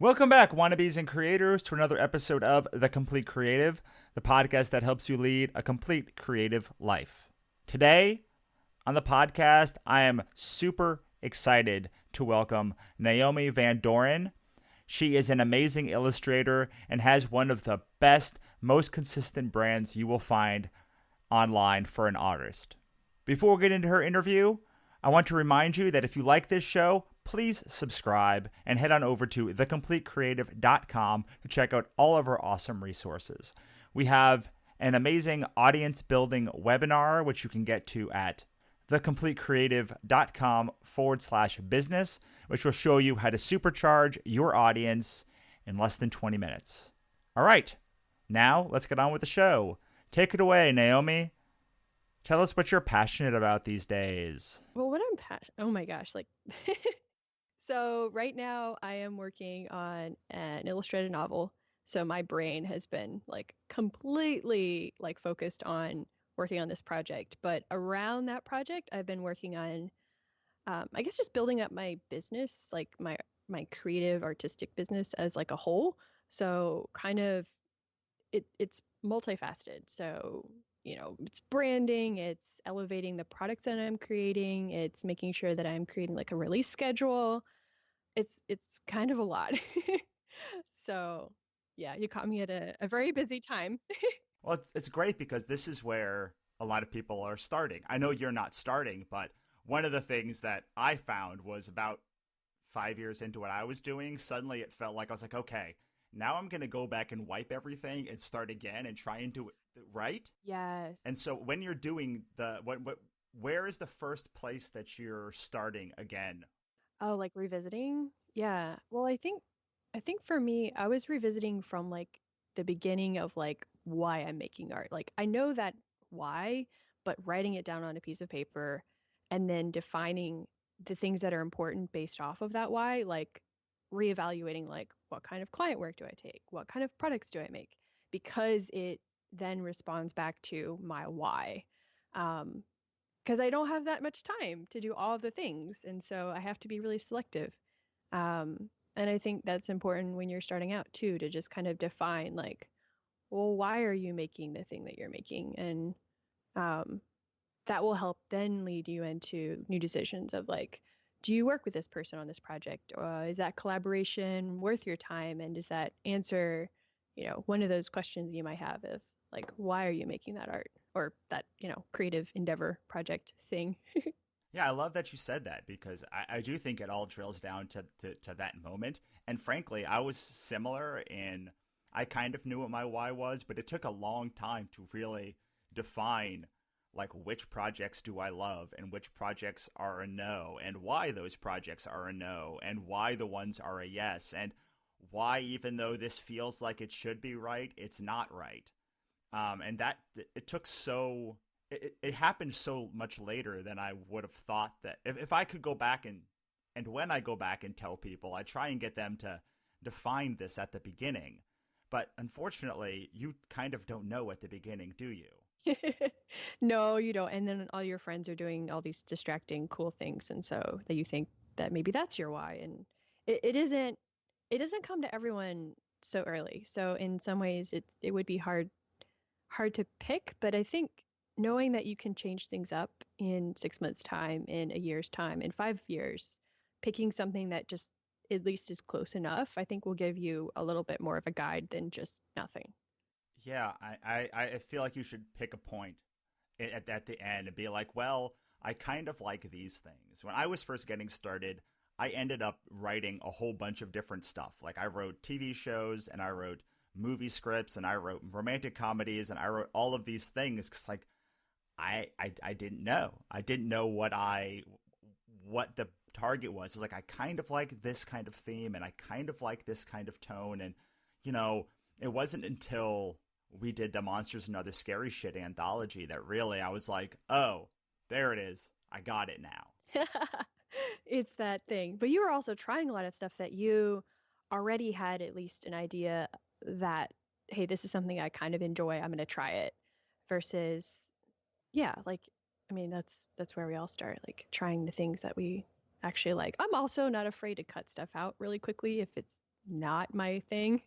Welcome back, wannabes and creators, to another episode of The Complete Creative, the podcast that helps you lead a complete creative life. Today on the podcast, I am super excited to welcome Naomi Van Doren. She is an amazing illustrator and has one of the best, most consistent brands you will find online for an artist. Before we get into her interview, I want to remind you that if you like this show, please subscribe and head on over to thecompletecreative.com to check out all of our awesome resources. We have an amazing audience building webinar, which you can get to at thecompletecreative.com/business, which will show you how to supercharge your audience in less than 20 minutes. All right, now let's get on with the show. Take it away, Naomi. Tell us what you're passionate about these days. Well, what I'm oh my gosh, so right now I am working on an illustrated novel. So my brain has been completely focused on working on this project. But around that project, I've been working on, I guess, just building up my business, like my creative artistic business as like a whole. So kind of it's multifaceted. So it's branding, it's elevating the products that I'm creating, it's making sure that I'm creating like a release schedule. It's kind of a lot. So yeah, you caught me at a very busy time. Well, it's great because this is where a lot of people are starting. I know you're not starting, but one of the things that I found was about 5 years into what I was doing, suddenly it felt like I was like, okay, now I'm going to go back and wipe everything and start again and try and do it right. Yes. And so when you're doing where is the first place that you're starting again? Oh, like revisiting? Yeah. Well, I think for me, I was revisiting from like the beginning of like why I'm making art. Like I know that why, but writing it down on a piece of paper and then defining the things that are important based off of that why, like reevaluating like what kind of client work do I take? What kind of products do I make? Because it then responds back to my why. Um, because I don't have that much time to do all of the things. And so I have to be really selective. And I think that's important when you're starting out too, to just kind of define like, well, why are you making the thing that you're making? And um, that will help then lead you into new decisions of like, do you work with this person on this project? Is that collaboration worth your time? And does that answer, one of those questions you might have of like, why are you making that art or that, creative endeavor project thing? Yeah, I love that you said that because I do think it all drills down to that moment. And frankly, I was similar in I kind of knew what my why was, but it took a long time to really define like which projects do I love and which projects are a no and why those projects are a no and why the ones are a yes and why even though this feels like it should be right, it's not right. And that it took so it happened so much later than I would have thought that if I could go back and when I go back and tell people, I try and get them to define this at the beginning. But unfortunately, you kind of don't know at the beginning, do you? No, you don't. And then all your friends are doing all these distracting, cool things. And so that you think that maybe that's your why. And it doesn't come to everyone so early. So in some ways it would be hard to pick, but I think knowing that you can change things up in 6 months' time, in a year's time, in 5 years, picking something that just at least is close enough, I think will give you a little bit more of a guide than just nothing. Yeah, I feel like you should pick a point at the end and be like, well, I kind of like these things. When I was first getting started, I ended up writing a whole bunch of different stuff. Like I wrote TV shows and I wrote movie scripts and I wrote romantic comedies and I wrote all of these things because like I didn't know. I didn't know what the target was. It was like I kind of like this kind of theme and I kind of like this kind of tone and you know, it wasn't until we did the Monsters and Other Scary Shit anthology that really I was like, "Oh, there it is. I got it now." It's that thing. But you were also trying a lot of stuff that you already had at least an idea that, hey, this is something I kind of enjoy. I'm going to try it. Versus, yeah, like, I mean, that's where we all start, like trying the things that we actually like. I'm also not afraid to cut stuff out really quickly if it's not my thing.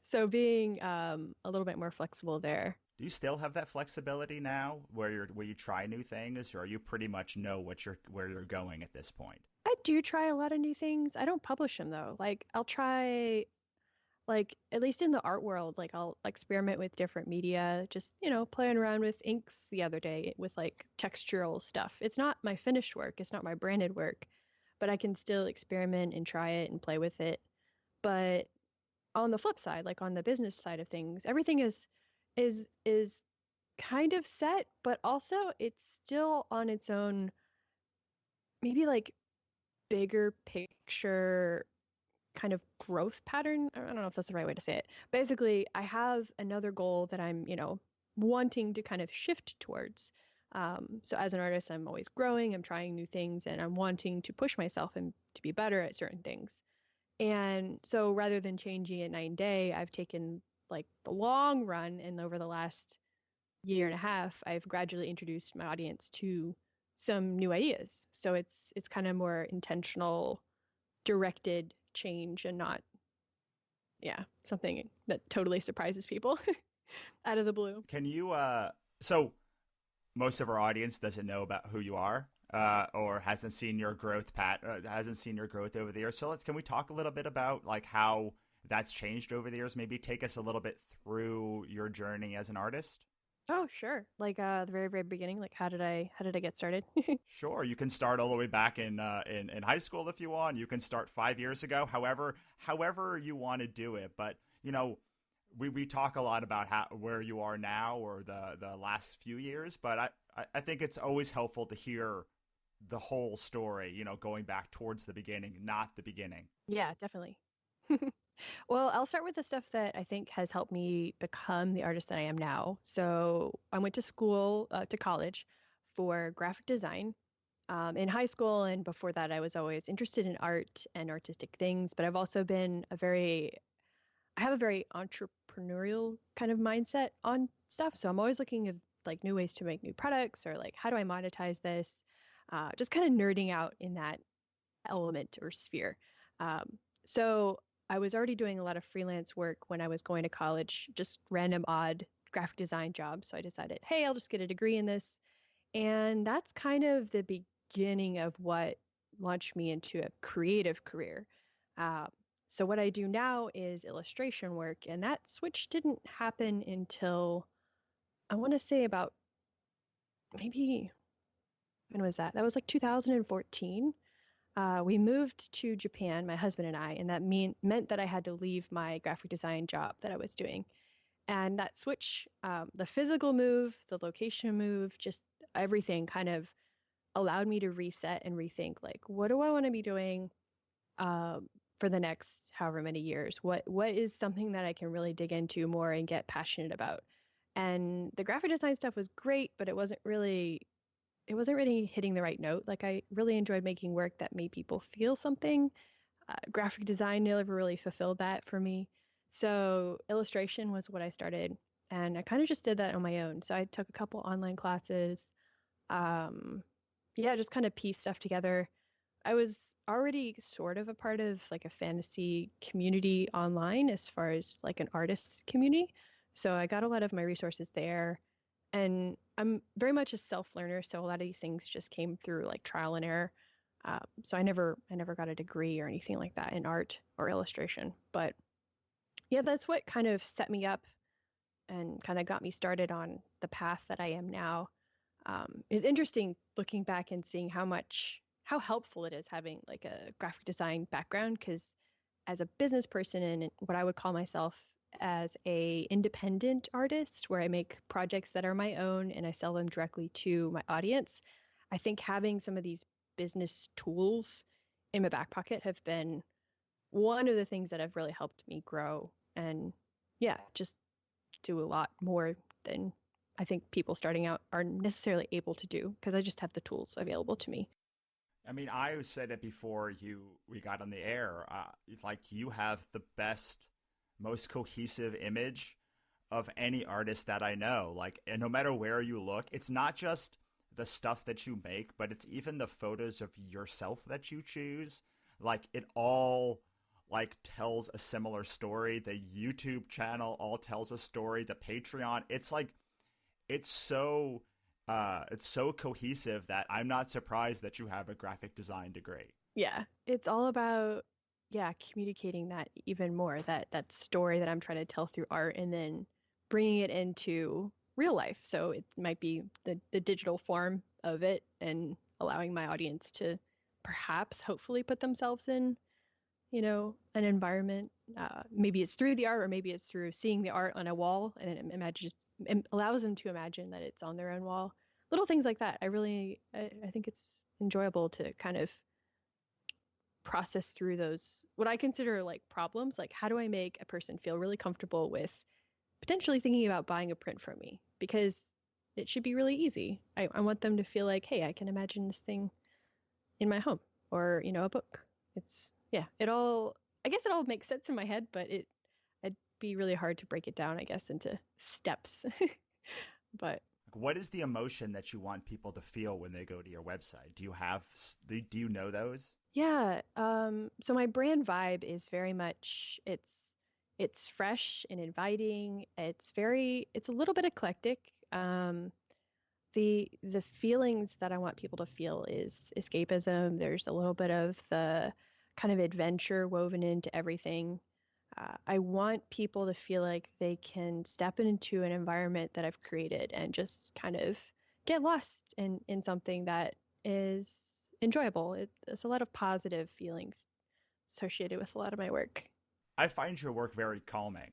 So being a little bit more flexible there. Do you still have that flexibility now, where you try new things, or you pretty much know what you're where you're going at this point? I do try a lot of new things. I don't publish them though. Like I'll try, like at least in the art world, like I'll experiment with different media, just, playing around with inks the other day with like textural stuff. It's not my finished work, it's not my branded work, but I can still experiment and try it and play with it. But on the flip side, like on the business side of things, everything is kind of set, but also it's still on its own, maybe like bigger picture kind of growth pattern. I don't know if that's the right way to say it. Basically, I have another goal that I'm, wanting to kind of shift towards. So as an artist, I'm always growing, I'm trying new things, and I'm wanting to push myself and to be better at certain things. And so rather than changing it night and day, I've taken like the long run, and over the last year and a half, I've gradually introduced my audience to some new ideas. So it's kind of more intentional, directed change and not, yeah, something that totally surprises people out of the blue. Can you so most of our audience doesn't know about who you are, or hasn't seen your growth, hasn't seen your growth over the years. So can we talk a little bit about like how that's changed over the years? Maybe take us a little bit through your journey as an artist. Oh, sure. Like the very, very beginning, like how did I get started? Sure, you can start all the way back in high school if you want. You can start 5 years ago, however you want to do it. But we talk a lot about where you are now or the last few years. But I think it's always helpful to hear the whole story. Going back towards the beginning, not the beginning. Yeah, definitely. Well, I'll start with the stuff that I think has helped me become the artist that I am now. So I went to school, to college for graphic design. In high school and before that, I was always interested in art and artistic things, but I have a very entrepreneurial kind of mindset on stuff. So I'm always looking at like new ways to make new products or like, how do I monetize this? Just kind of nerding out in that element or sphere. Um, so I was already doing a lot of freelance work when I was going to college, just random odd graphic design jobs. So I decided, hey, I'll just get a degree in this. And that's kind of the beginning of what launched me into a creative career. Uh, so what I do now is illustration work, and that switch didn't happen until I want to say about maybe, when was that? That was like 2014. We moved to Japan, my husband and I, and that meant that I had to leave my graphic design job that I was doing. And that switch, the physical move, the location move, just everything kind of allowed me to reset and rethink, like, what do I want to be doing for the next however many years? What is something that I can really dig into more and get passionate about? And the graphic design stuff was great, but it wasn't really hitting the right note. Like I really enjoyed making work that made people feel something. Graphic design never really fulfilled that for me. So illustration was what I started, and I kind of just did that on my own. So I took a couple online classes. Um, yeah, just kind of pieced stuff together. I was already sort of a part of like a fantasy community online as far as like an artist community. So I got a lot of my resources there. And I'm very much a self learner, so a lot of these things just came through like trial and error. So I never got a degree or anything like that in art or illustration. But yeah, that's what kind of set me up and kind of got me started on the path that I am now. It's interesting looking back and seeing how helpful it is having like a graphic design background, because as a business person and what I would call myself as a independent artist where I make projects that are my own and I sell them directly to my audience, I think having some of these business tools in my back pocket have been one of the things that have really helped me grow and, yeah, just do a lot more than I think people starting out are necessarily able to do, because I just have the tools available to me. I mean, I said it before we got on the air. Like you have the best, most cohesive image of any artist that I know. Like, and no matter where you look, it's not just the stuff that you make, but it's even the photos of yourself that you choose. Like, it all like tells a similar story. The YouTube channel all tells a story. The Patreon, it's like it's so cohesive that I'm not surprised that you have a graphic design degree. Yeah, it's all about yeah, communicating that even more, that story that I'm trying to tell through art and then bringing it into real life. So it might be the digital form of it and allowing my audience to perhaps hopefully put themselves in, an environment. Maybe it's through the art or maybe it's through seeing the art on a wall and it allows them to imagine that it's on their own wall. Little things like that. I think it's enjoyable to kind of process through those what I consider like problems, like how do I make a person feel really comfortable with potentially thinking about buying a print from me, because it should be really easy. I want them to feel like, hey, I can imagine this thing in my home or a book. It's yeah, I guess it all makes sense in my head, but it'd be really hard to break it down, I guess, into steps. But What is the emotion that you want people to feel when they go to your website? Do you know those? yeah, so my brand vibe is very much it's fresh and inviting. It's a little bit eclectic. The feelings that I want people to feel is escapism. There's a little bit of the kind of adventure woven into everything. I want people to feel like they can step into an environment that I've created and just kind of get lost in something that is enjoyable. It's a lot of positive feelings associated with a lot of my work. I find your work very calming.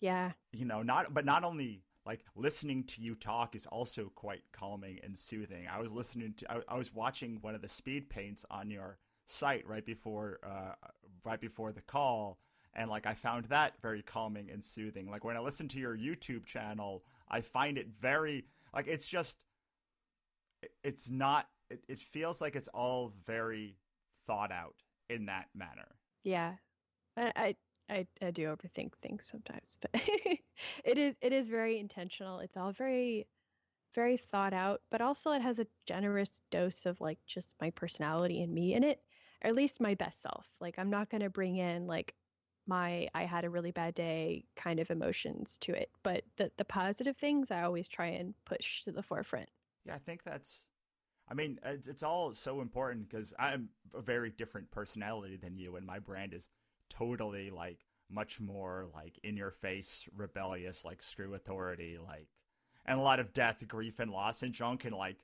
Yeah. Not only like listening to you talk is also quite calming and soothing. I was watching one of the speed paints on your site right before the call, and like I found that very calming and soothing. Like when I listen to your YouTube channel, I find it very like it's not it feels like it's all very thought out in that manner. Yeah. I I do overthink things sometimes, but it is very intentional. It's all very thought out, but also it has a generous dose of like just my personality and me in it, or at least my best self. Like I'm not going to bring in like my I had a really bad day kind of emotions to it, but the positive things I always try and push to the forefront. Yeah, I think I mean, it's all so important because I'm a very different personality than you, and my brand is totally like much more like in your face, rebellious, like screw authority, like, and a lot of death, grief, and loss and junk, and like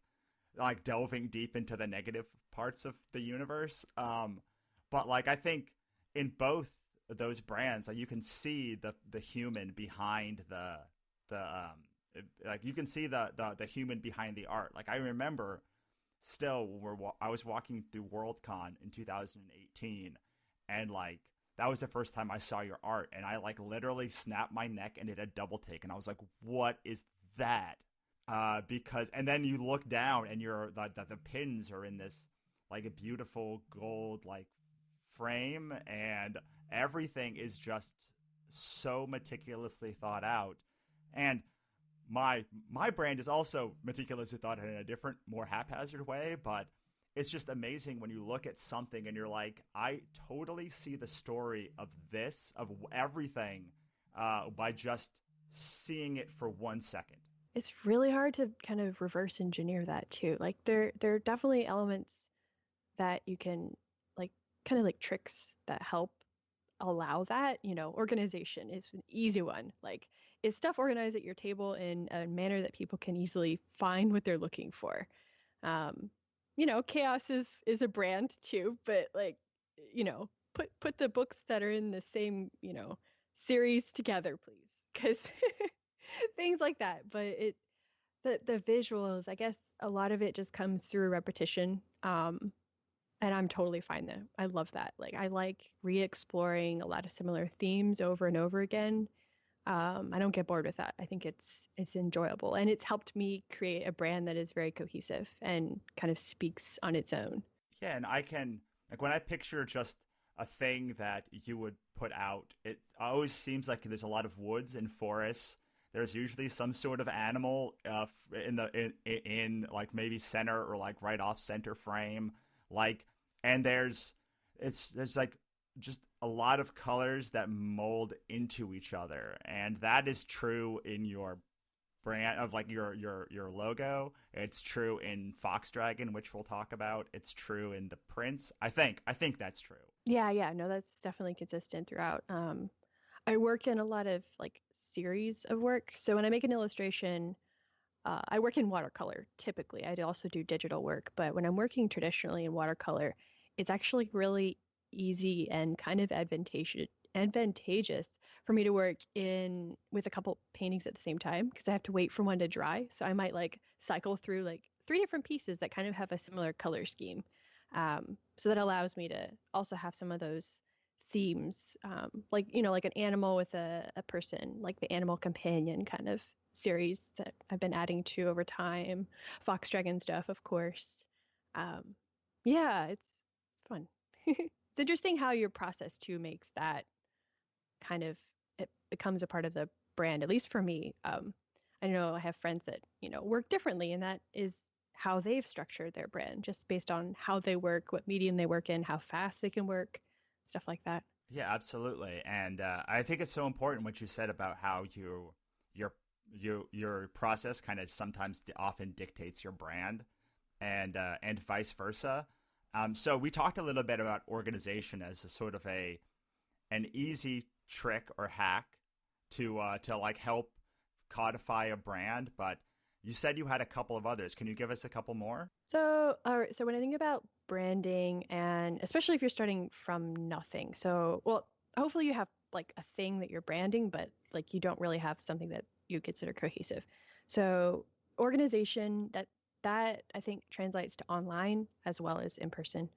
delving deep into the negative parts of the universe. But like I think in both of those brands, like you can see the human behind like you can see the human behind the art. Like I remember still I was walking through Worldcon in 2018, and like that was the first time I saw your art, and I like literally snapped my neck and did a double take, and I was like, "What is that?" Because and then you look down, and the pins are in this like a beautiful gold like frame, and everything is just so meticulously thought out, and my brand is also meticulously thought out in a different, more haphazard way, but it's just amazing when you look at something and you're like, I totally see the story of everything, by just seeing it for 1 second. It's really hard to kind of reverse engineer that too. Like there are definitely elements that you can like kind of like tricks that help allow that. Organization is an easy one. Like is stuff organized at your table in a manner that people can easily find what they're looking for. Um, chaos is a brand too, but like, put the books that are in the same, series together, please. Because things like that. But the visuals, I guess a lot of it just comes through repetition. And I'm totally fine though. I love that. Like I like re-exploring a lot of similar themes over and over again. I don't get bored with that. I think it's enjoyable, and it's helped me create a brand that is very cohesive and kind of speaks on its own. Yeah, and I can like when I picture just a thing that you would put out, it always seems like there's a lot of woods and forests. There's usually some sort of animal in like maybe center or like right off center frame, like, and there's like just a lot of colors that mold into each other, and that is true in your brand of like your logo. It's true in Fox Dragon, which we'll talk about. It's true in the prints. I think that's true. Yeah, yeah, no, that's definitely consistent throughout. I work in a lot of like series of work. So when I make an illustration, I work in watercolor typically. I also do digital work, but when I'm working traditionally in watercolor, it's actually really easy and kind of advantageous for me to work in with a couple paintings at the same time because I have to wait for one to dry. So I might like cycle through like three different pieces that kind of have a similar color scheme. So that allows me to also have some of those themes, like like an animal with a person, like the animal companion kind of series that I've been adding to over time. Fox Dragon stuff, of course. Um, yeah, it's fun. It's interesting how your process too makes that kind of it becomes a part of the brand. At least for me, I know I have friends that work differently, and that is how they've structured their brand, just based on how they work, what medium they work in, how fast they can work, stuff like that. Yeah, absolutely. And I think it's so important what you said about how your your process kind of sometimes often dictates your brand, and vice versa. So we talked a little bit about organization as a sort of an easy trick or hack to like help codify a brand, but you said you had a couple of others. Can you give us a couple more? So, all right, so when I think about branding, and especially if you're starting from nothing, so, well, hopefully you have like a thing that you're branding, but like you don't really have something that you consider cohesive. So, organization, that I think translates to online as well as in person.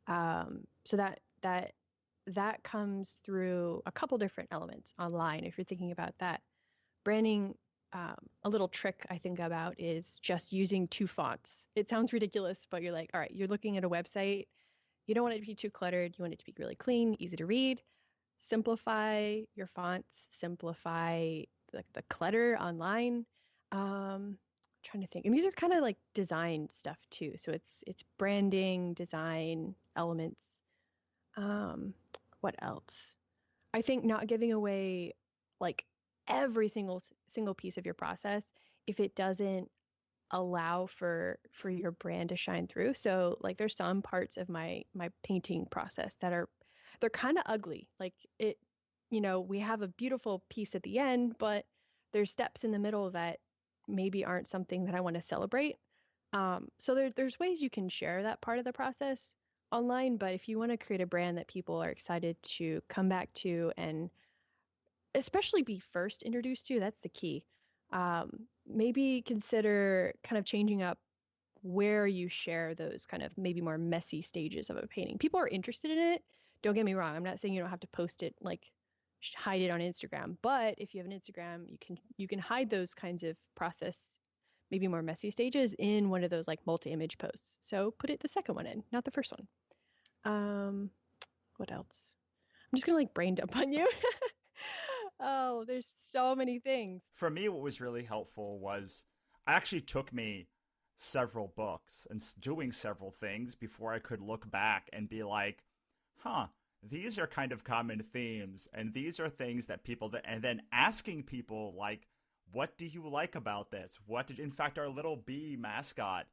So that comes through a couple different elements online. If you're thinking about that, branding, a little trick I think about is just using two fonts. It sounds ridiculous, but you're like, all right, you're looking at a website. You don't want it to be too cluttered. You want it to be really clean, easy to read. Simplify your fonts, simplify the clutter online. Trying to think. And these are kind of like design stuff too. So it's branding, design elements. Um, what else? I think not giving away like every single piece of your process if it doesn't allow for your brand to shine through. So like there's some parts of my painting process that they're kind of ugly. Like we have a beautiful piece at the end, but there's steps in the middle that maybe aren't something that I want to celebrate. So there's ways you can share that part of the process online, but if you want to create a brand that people are excited to come back to and especially be first introduced to, that's the key. Maybe consider kind of changing up where you share those kind of maybe more messy stages of a painting. People are interested in it. Don't get me wrong. I'm not saying you don't have to post it like hide it on Instagram, but if you have an Instagram, you can hide those kinds of process, maybe more messy stages in one of those like multi-image posts. So put it the second one in, not the first one. Um, what else? I'm just gonna like brain dump on you. Oh, there's so many things. For me, what was really helpful was I actually took me several books and doing several things before I could look back and be like, huh, these are kind of common themes, and these are things that people that, and then asking people like, what do you like about this? What did, in fact, our little bee mascot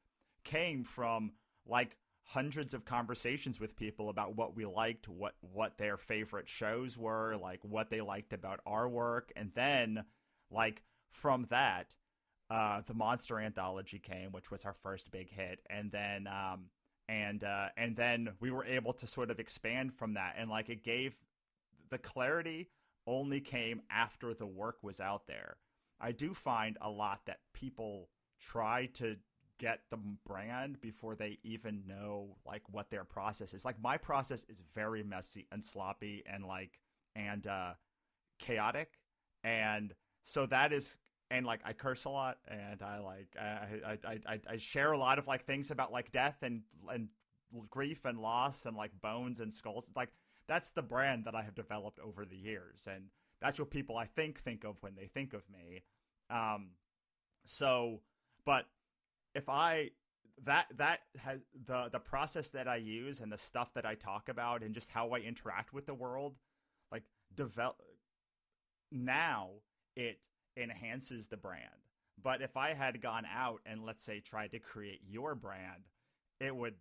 came from like hundreds of conversations with people about what we liked, what their favorite shows were, like what they liked about our work, and then like from that, the Monster Anthology came, which was our first big hit, and then we were able to sort of expand from that, and like it gave the clarity only came after the work was out there. I do find a lot that people try to get the brand before they even know like what their process is. Like my process is very messy and sloppy and like and chaotic, and so that is, and like I curse a lot, and I like I share a lot of like things about like death and grief and loss and like bones and skulls. Like that's the brand that I have developed over the years, and that's what people I think of when they think of me. So, but if I that has the process that I use and the stuff that I talk about and just how I interact with the world, like develop now it enhances the brand. But if I had gone out and let's say tried to create your brand, it would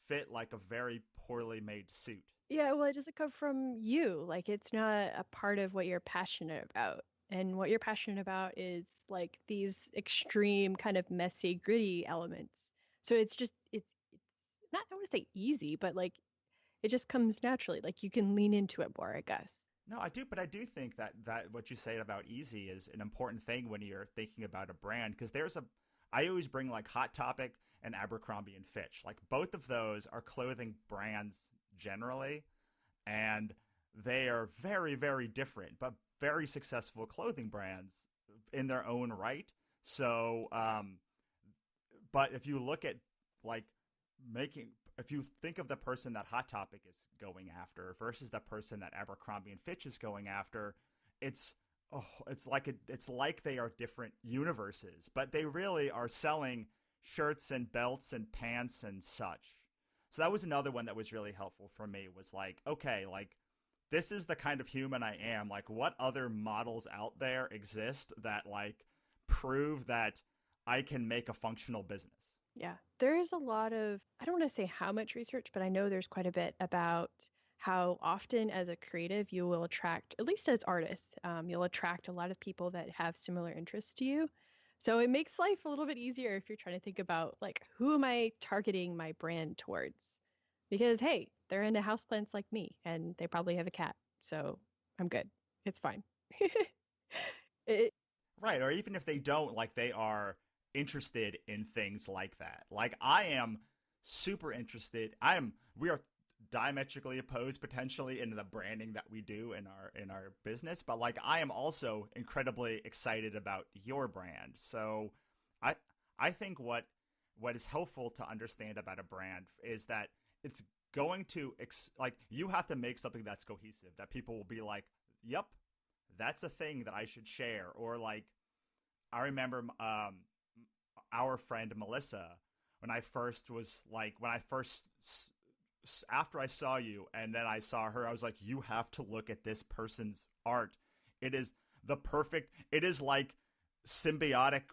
fit like a very poorly made suit. Yeah, well, it doesn't come from you. Like, it's not a part of what you're passionate about. And what you're passionate about is like these extreme, kind of messy, gritty elements. So it's not, I want to say easy, but like it just comes naturally. Like you can lean into it more, I guess. No, I do, but I do think that what you say about easy is an important thing when you're thinking about a brand because I always bring like Hot Topic and Abercrombie and Fitch. Like both of those are clothing brands generally, and they are very, very different, but very successful clothing brands in their own right. So, but if you look at like making if you think of the person that Hot Topic is going after versus the person that Abercrombie and Fitch is going after, it's it's like they are different universes, but they really are selling shirts and belts and pants and such. So that was another one that was really helpful for me was like, okay, like this is the kind of human I am. Like what other models out there exist that like prove that I can make a functional business? Yeah, there is a lot of, I don't want to say how much research, but I know there's quite a bit about how often as a creative you will attract, at least as artists, you'll attract a lot of people that have similar interests to you. So it makes life a little bit easier if you're trying to think about like, who am I targeting my brand towards? Because hey, they're into houseplants like me and they probably have a cat. So I'm good. It's fine. it, Right, or even if they don't, like they are interested in things like that. Like I am super interested. We are diametrically opposed potentially in the branding that we do in our business, but like I am also incredibly excited about your brand. So I I think what is helpful to understand about a brand is that it's going to like you have to make something that's cohesive that people will be like, "Yep, that's a thing that I should share," or like I remember our friend Melissa when I first after I saw you and then I saw her, I was like, you have to look at this person's art. It is the perfect. It is like symbiotic.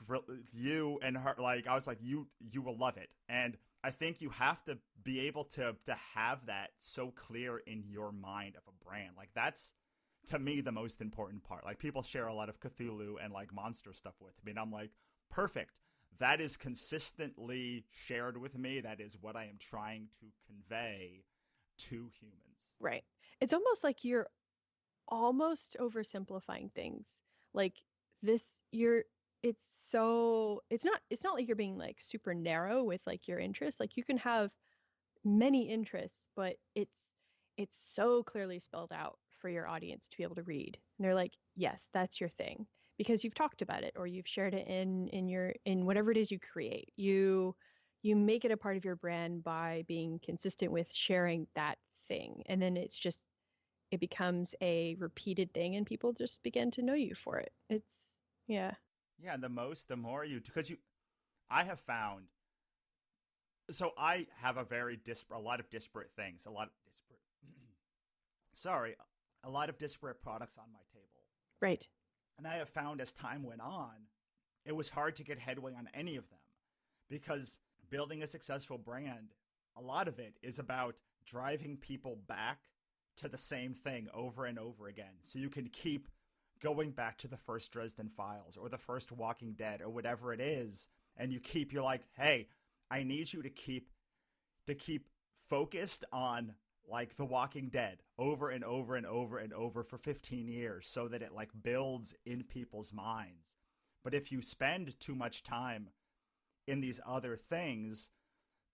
You and her, like I was like, you will love it, and I think you have to be able to have that so clear in your mind of a brand. Like that's to me the most important part. Like people share a lot of Cthulhu and like monster stuff with me, and I'm like, perfect. That is consistently shared with me. That is what I am trying to convey to humans. right. It's almost like you're almost oversimplifying things. Like this you're it's so it's not like you're being like super narrow with like your interests. Like you can have many interests, but it's so clearly spelled out for your audience to be able to read. And they're like, "Yes, that's your thing." Because you've talked about it or you've shared it in your in whatever it is you create. You make it a part of your brand by being consistent with sharing that thing. And then it becomes a repeated thing and people just begin to know you for it. Yeah. Yeah, and the more you, because I have found, so I have a lot of disparate things, a lot of disparate, sorry, a lot of disparate products on my table. Right. And I have found as time went on, it was hard to get headway on any of them because building a successful brand, a lot of it is about driving people back to the same thing over and over again. So you can keep going back to the first Dresden Files or the first Walking Dead or whatever it is. And you're like, hey, I need you to keep focused on like The Walking Dead over and over and over and over for 15 years so that it like builds in people's minds. But if you spend too much time in these other things,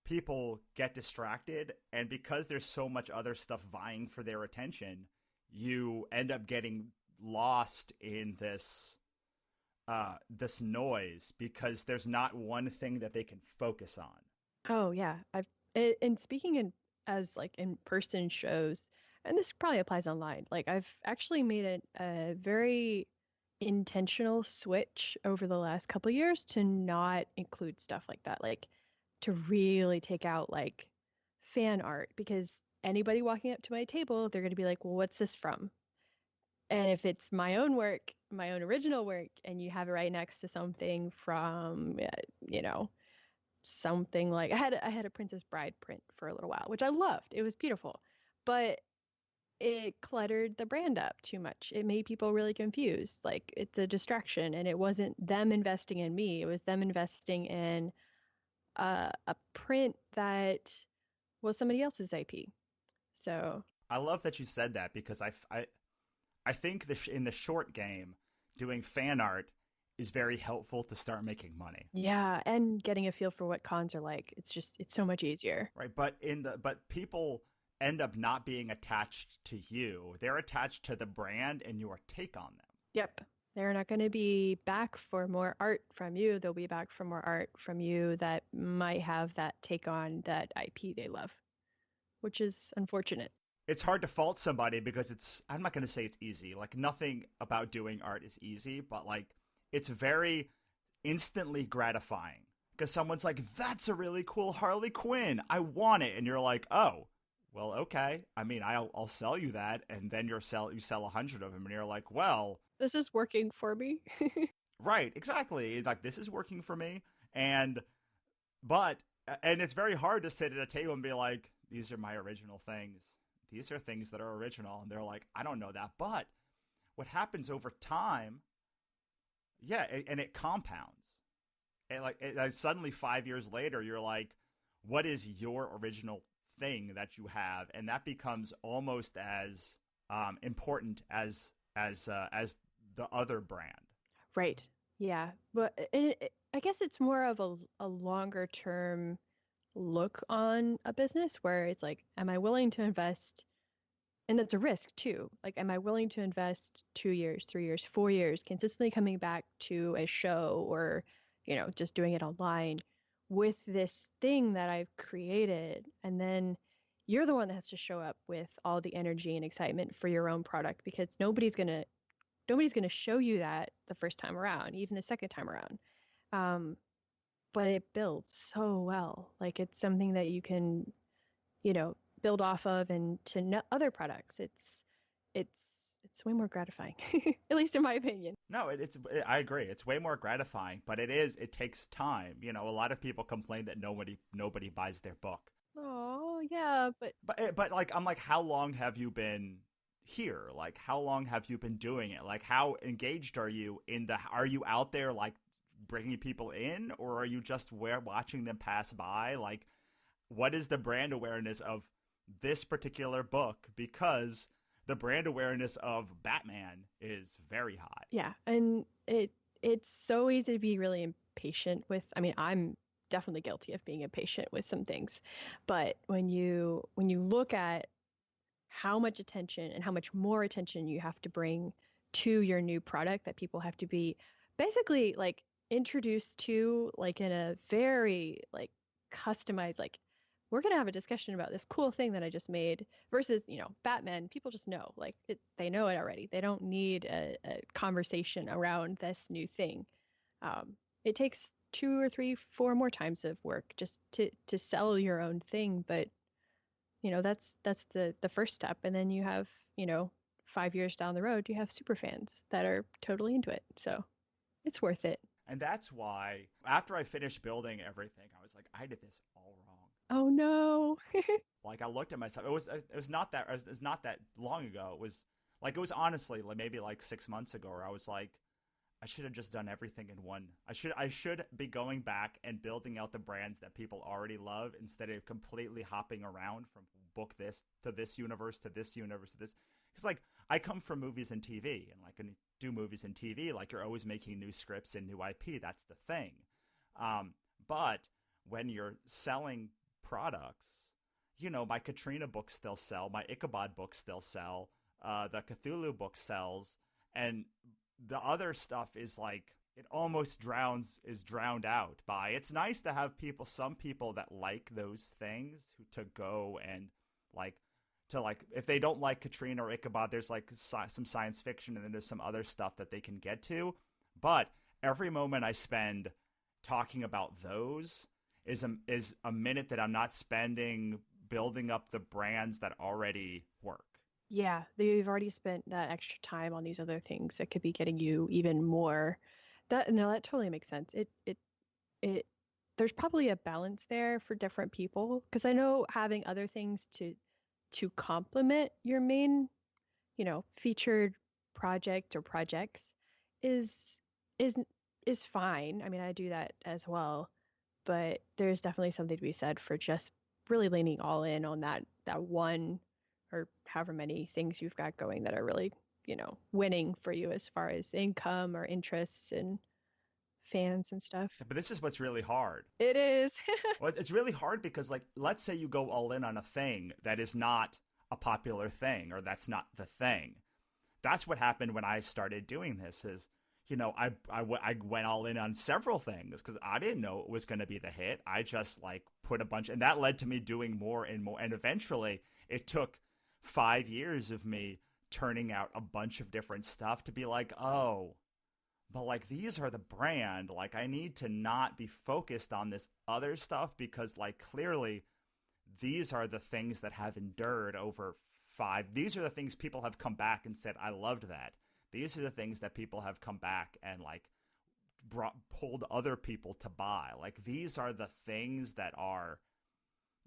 people get distracted, and because there's so much other stuff vying for their attention, you end up getting lost in this noise because there's not one thing that they can focus on. Oh yeah. And speaking in as like in person shows, and this probably applies online. Like I've actually made a very intentional switch over the last couple of years to not include stuff like that. Like to really take out like fan art because anybody walking up to my table, they're going to be like, well, what's this from? And if it's my own work, my own original work, and you have it right next to something from, you know, something like I had a Princess Bride print for a little while, which I loved. It was beautiful, but it cluttered the brand up too much. It made people really confused. Like it's a distraction, and it wasn't them investing in me. It was them investing in a print that was somebody else's IP. So I love that you said that because I think in the short game, doing fan art is very helpful to start making money. yeah, and getting a feel for what cons are like. It's so much easier. Right, but people end up not being attached to you. They're attached to the brand and your take on them. Yep. They're not going to be back for more art from you. They'll be back for more art from you that might have that take on that IP they love, which is unfortunate. It's hard to fault somebody because I'm not going to say it's easy. Like nothing about doing art is easy, but like it's very instantly gratifying because someone's like, that's a really cool Harley Quinn. I want it. And you're like, oh, well, okay. I mean, I'll sell you that. And then you sell 100 of them and you're like, well, this is working for me. right, exactly. Like this is working for me. And it's very hard to sit at a table and be like, these are my original things. These are things that are original. And they're like, I don't know that. But what happens over time, yeah, and it compounds. And suddenly 5 years later, you're like, what is your original thing that you have? And that becomes almost as important as the other brand. Right. Yeah. But I guess it's more of a longer term look on a business where it's like, am I willing to invest? And that's a risk too. Like, am I willing to invest 2 years, 3 years, 4 years, consistently coming back to a show or, you know, just doing it online with this thing that I've created? And then you're the one that has to show up with all the energy and excitement for your own product because nobody's gonna show you that the first time around, even the second time around. Um, but it builds so well. Like it's something that you can, you know, build off of and to other products. It's it's way more gratifying, at least in my opinion. No, I agree. It's way more gratifying, but it takes time. You know, a lot of people complain that nobody buys their book. Oh yeah, But like I'm like, how long have you been here? Like how long have you been doing it? Like how engaged are you are you out there like bringing people in, or are you just watching them pass by? Like what is the brand awareness of this particular book? Because the brand awareness of Batman is very high. yeah, and it's so easy to be really impatient with. I mean, I'm definitely guilty of being impatient with some things, but when you look at how much attention and how much more attention you have to bring to your new product that people have to be basically like introduced to like in a very like customized like we're going to have a discussion about this cool thing that I just made versus, you know, Batman, people just know like they know it already. They don't need a conversation around this new thing. It takes 2 or 3, 4 more times of work just to sell your own thing, but you know that's the first step, and then you have, you know, 5 years down the road you have super fans that are totally into it, so it's worth it. And that's why after I finished building everything, I was like, I did this all wrong. Oh no. Like I looked at myself. It was not that long ago. It was honestly like maybe like 6 months ago where I was like, I should have just done everything in one. I should be going back and building out the brands that people already love instead of completely hopping around from book this to this universe to this universe to this. Because like I come from movies and TV, and like when you do movies and TV, like you're always making new scripts and new IP. That's the thing. But when you're selling products, you know, my Katrina books still sell, my Ichabod books still sell, the Cthulhu book sells, and the other stuff is like it almost is drowned out by. It's nice to have some people that like those things to go and like to like if they don't like Katrina or Ichabod, there's like some science fiction and then there's some other stuff that they can get to. But every moment I spend talking about those is a minute that I'm not spending building up the brands that already work. Yeah, they've already spent that extra time on these other things that could be getting you even more. That no, that totally makes sense. It there's probably a balance there for different people because I know having other things to complement your main, featured project or projects is is is fine. I mean, I do that as well, but there's definitely something to be said for just really leaning all in on that one or however many things you've got going that are really, winning for you as far as income or interests and fans and stuff. But this is what's really hard. It is. Well, it's really hard because, like, let's say you go all in on a thing that is not a popular thing or that's not the thing. That's what happened when I started doing this is, I went all in on several things because I didn't know it was going to be the hit. I just, like, put a bunch, and that led to me doing more and more. And eventually it took 5 years of me turning out a bunch of different stuff to be like, oh, but, like, these are the brand. Like, I need to not be focused on this other stuff because, like, clearly these are the things that have endured over these are the things people have come back and said, I loved that. These are the things that people have come back and, like, pulled other people to buy. Like, these are the things that are,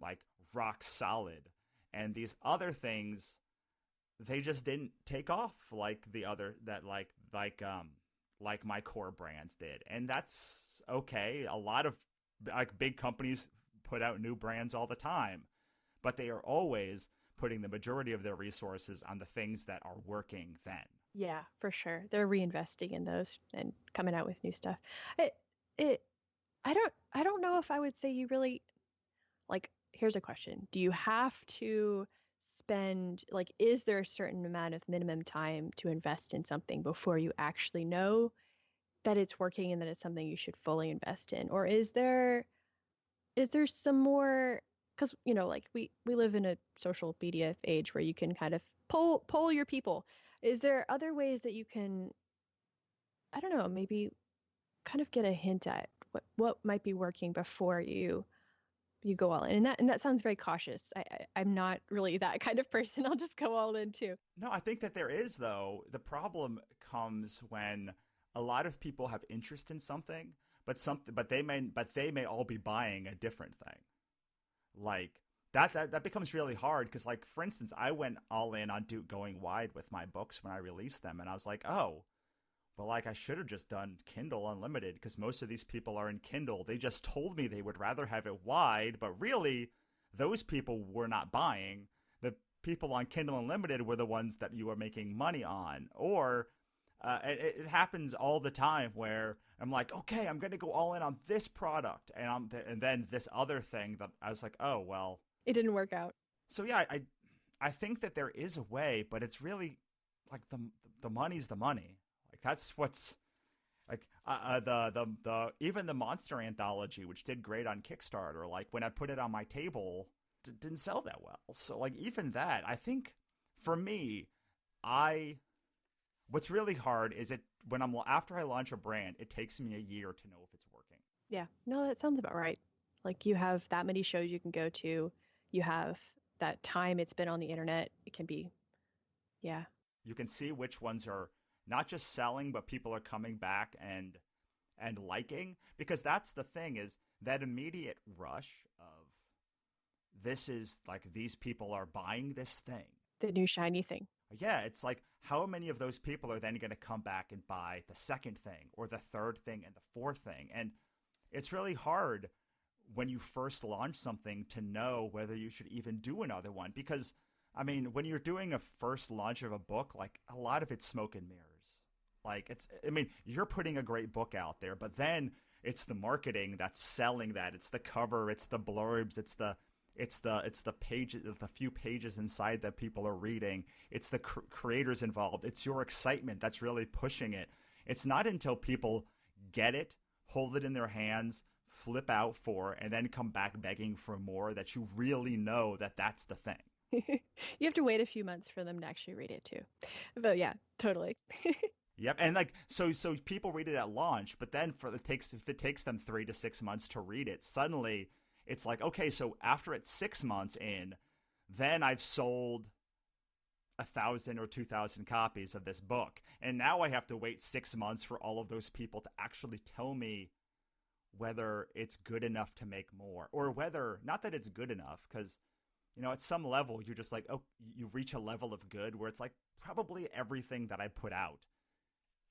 like, rock solid. And these other things, they just didn't take off like the other, that, like my core brands did. And that's okay. A lot of, like, big companies put out new brands all the time, but they are always putting the majority of their resources on the things that are working then. Yeah, for sure. They're reinvesting in those and coming out with new stuff. It it I don't know if I would say you really like here's a question. Do you have to spend like is there a certain amount of minimum time to invest in something before you actually know that it's working and that it's something you should fully invest in? Or is there some more because like we live in a social media age where you can kind of poll your people. Is there other ways that you can, I don't know, maybe kind of get a hint at what might be working before you go all in? And that sounds very cautious. I'm not really that kind of person. I'll just go all in too. No, I think that there is, though. The problem comes when a lot of people have interest in something, but they may all be buying a different thing. Like, that becomes really hard because, like, for instance, I went all in on going wide with my books when I released them, and I was like, oh, well, like, I should have just done Kindle Unlimited because most of these people are in Kindle. They just told me they would rather have it wide, but really, those people were not buying. The people on Kindle Unlimited were the ones that you were making money on. Or it happens all the time where I'm like, okay, I'm going to go all in on this product, and then this other thing that I was like, oh, well, It didn't work out. so yeah, I think that there is a way, but it's really like the money's the money. Like, that's what's like the even the Monster Anthology, which did great on Kickstarter, like, when I put it on my table, didn't sell that well. So, like, even that, I think for me, I what's really hard is it when I'm after I launch a brand, it takes me a year to know if it's working. Yeah. No, that sounds about right. Like you have that many shows you can go to. You have that time it's been on the internet. It can be, yeah. You can see which ones are not just selling, but people are coming back and liking, because that's the thing, is that immediate rush of, this is like, these people are buying this thing. The new shiny thing. Yeah, it's like, how many of those people are then going to come back and buy the second thing or the third thing and the fourth thing? And it's really hard when you first launch something to know whether you should even do another one, because I mean, when you're doing a first launch of a book, like, a lot of it's smoke and mirrors. Like, you're putting a great book out there, but then it's the marketing that's selling that. It's the cover, it's the blurbs, it's the pages, the few pages inside that people are reading. It's the creators involved. It's your excitement that's really pushing it. It's not until people get it, hold it in their hands, flip out for, and then come back begging for more that you really know that that's the thing. You have to wait a few months for them to actually read it too. But yeah, totally. Yep, and like so people read it at launch, but then for it takes if it takes them 3 to 6 months to read it, suddenly it's like okay, so after it's 6 months in, then I've sold 1,000 or 2,000 copies of this book, and now I have to wait 6 months for all of those people to actually tell me whether it's good enough to make more, or whether not that it's good enough, because at some level you're just like, oh, you reach a level of good where it's like probably everything that I put out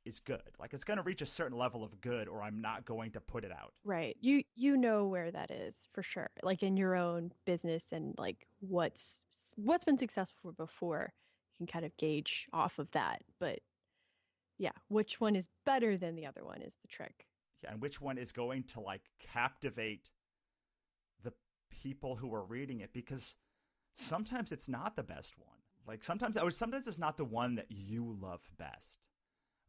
is good. Like it's going to reach a certain level of good or I'm not going to put it out. Right. You know where that is for sure. Like in your own business and like what's been successful before, you can kind of gauge off of that. But yeah, which one is better than the other one is the trick. Yeah, and which one is going to like captivate the people who are reading it, because sometimes it's not the best one. Like sometimes it's not the one that you love best.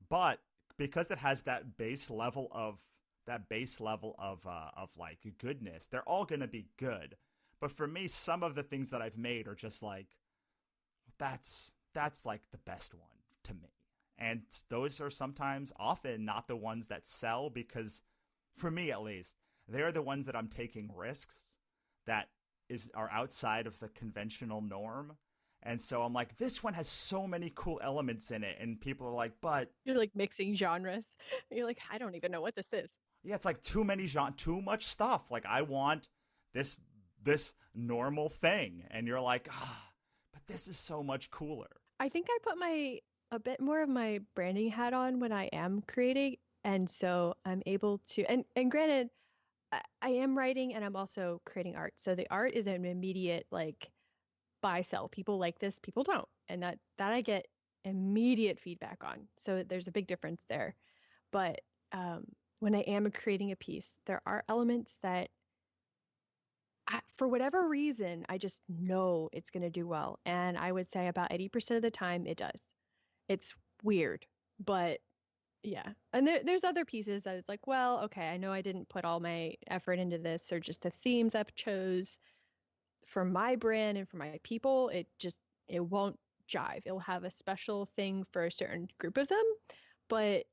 But because it has that base level of like goodness, they're all going to be good. But for me, some of the things that I've made are just like that's like the best one to me. And those are sometimes often not the ones that sell, because for me at least, they're the ones that I'm taking risks that are outside of the conventional norm. And so I'm like, this one has so many cool elements in it. And people are like, but You're like mixing genres. You're like, I don't even know what this is. yeah, it's like too much stuff. Like I want this normal thing. And you're like, but this is so much cooler. I think I put a bit more of my branding hat on when I am creating. And so I'm able to, and granted, I am writing and I'm also creating art. So the art is an immediate like buy sell. People like this, people don't. And that I get immediate feedback on. So there's a big difference there. But when I am creating a piece, there are elements that for whatever reason, I just know it's going to do well. And I would say about 80% of the time it does. It's weird, but yeah. And there's other pieces that it's like, well, okay, I know I didn't put all my effort into this, or just the themes I've chose for my brand and for my people. It won't jive. It'll have a special thing for a certain group of them, but